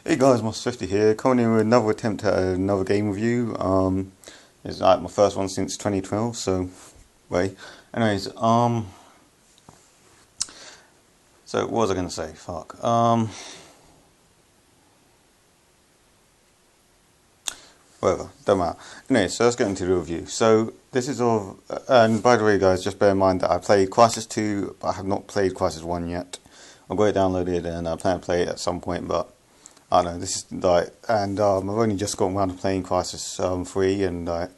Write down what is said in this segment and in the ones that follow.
Hey guys, Moss50 here, coming in with another attempt at another game review. It's like my first one since 2012, so wait. Anyways, so what was I gonna say? Fuck. Whatever, don't matter. Anyway, so let's get into the review. So this is all, and by the way guys, just bear in mind that I played Crysis 2, but I have not played Crysis 1 yet. I've got it downloaded and I plan to play it at some point, but I don't know, this is like, and I've only just gotten around to playing Crysis 3, and I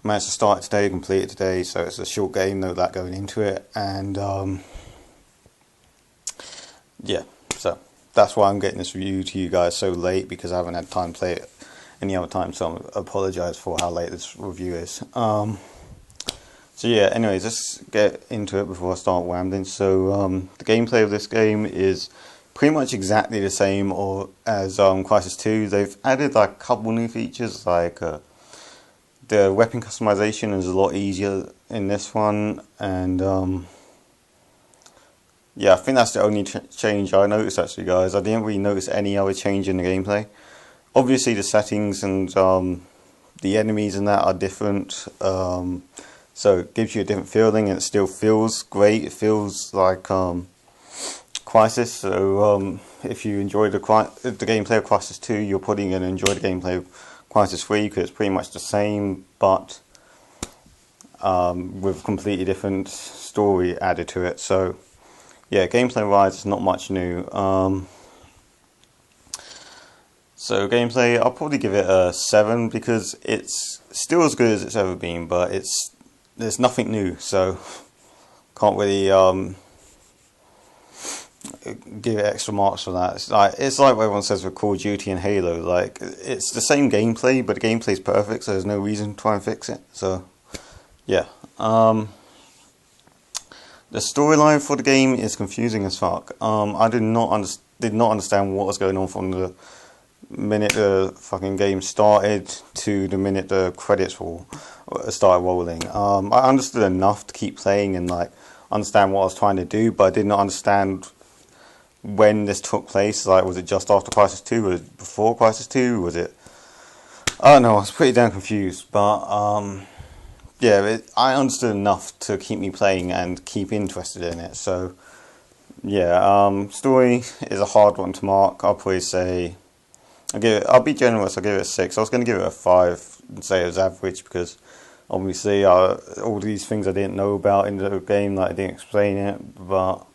managed to start it today, complete it today, so it's a short game, no that going into it, and yeah, so that's why I'm getting this review to you guys so late, because I haven't had time to play it any other time, so I apologise for how late this review is. So yeah, anyways, let's get into it before I start rambling. So the gameplay of this game is pretty much exactly the same as Crysis 2. They've added like a couple new features, like the weapon customization is a lot easier in this one, and yeah, I think that's the only change I noticed actually, guys. I didn't really notice any other change in the gameplay. Obviously the settings and the enemies and that are different, so it gives you a different feeling, and it still feels great. It feels like Crysis, so if you enjoy the gameplay of Crysis 2, you're probably going to enjoy the gameplay of Crysis 3, because it's pretty much the same, but with a completely different story added to it. So yeah, gameplay wise, it's not much new. So gameplay, I'll probably give it a 7, because it's still as good as it's ever been, but there's nothing new, so can't really give it extra marks for that. It's like what everyone says with Call of Duty and Halo, like it's the same gameplay, but the gameplay's perfect, so there's no reason to try and fix it. So yeah, the storyline for the game is confusing as fuck. I did not understand what was going on from the minute the fucking game started to the minute the credits started rolling. I understood enough to keep playing and like understand what I was trying to do, but I did not understand when this took place. Like, was it just after Crysis 2? Was it before Crysis 2? Was it? I don't know. I was pretty damn confused, but yeah, I understood enough to keep me playing and keep interested in it. So yeah, story is a hard one to mark. I'll probably say I'll be generous. I'll give it a 6. I was going to give it a 5 and say it was average, because obviously all these things I didn't know about in the game, like I didn't explain it, but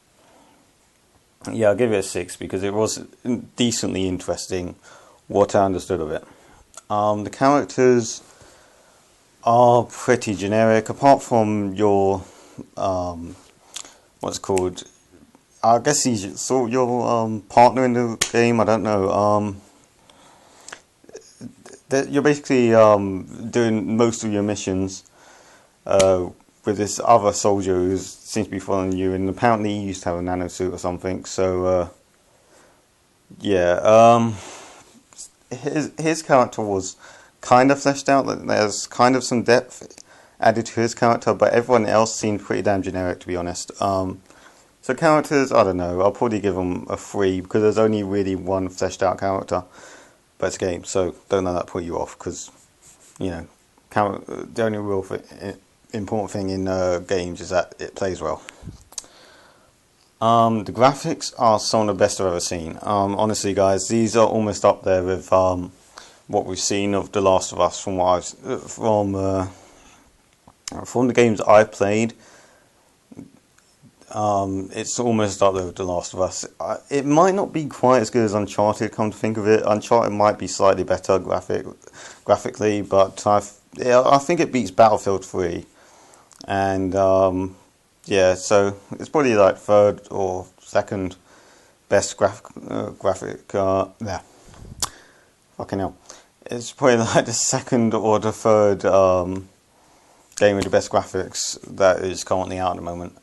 yeah, I'll give it a 6 because it was decently interesting what I understood of it. The characters are pretty generic, apart from your what's it called? I guess he's sort of your partner in the game. I don't know. You're basically doing most of your missions with this other soldier who seems to be following you, and apparently he used to have a nanosuit or something. So yeah, his character was kind of fleshed out. There's kind of some depth added to his character, but everyone else seemed pretty damn generic, to be honest. So characters, I don't know. I'll probably give them a 3, because there's only really one fleshed out character. But it's a game, so don't let that put you off, because, you know, the only real important thing in games is that it plays well. The graphics are some of the best I've ever seen. Honestly, guys, these are almost up there with what we've seen of The Last of Us from the games I've played. It's almost up there with The Last of Us. It might not be quite as good as Uncharted, come to think of it. Uncharted might be slightly better graphically, but I think it beats Battlefield 3. And yeah, so it's probably like third or second best graphic. Yeah, fucking hell. It's probably like the second or the third game with the best graphics that is currently out at the moment.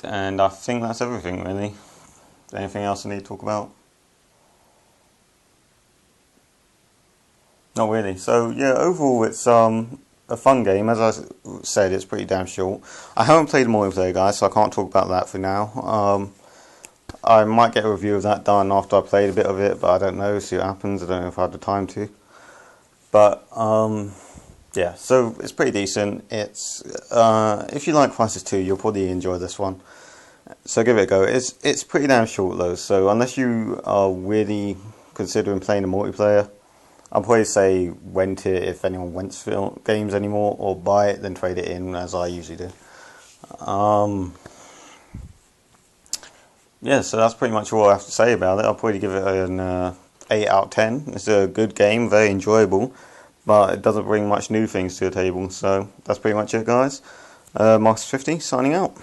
And I think that's everything, really. Anything else I need to talk about? Not really. So yeah, overall it's a fun game. As I said, it's pretty damn short. I haven't played the multiplayer, guys, so I can't talk about that for now. I might get a review of that done after I played a bit of it, but I don't know, see what happens. I don't know if I have the time to. But, yeah, so it's pretty decent. It's, if you like Crysis 2, you'll probably enjoy this one. So give it a go. It's pretty damn short though, so unless you are really considering playing the multiplayer, I'll probably say rent it if anyone wants games anymore, or buy it then trade it in as I usually do. Yeah, so that's pretty much all I have to say about it. I'll probably give it an 8 out of 10. It's a good game, very enjoyable, but it doesn't bring much new things to the table. So that's pretty much it, guys. Marcus50 signing out.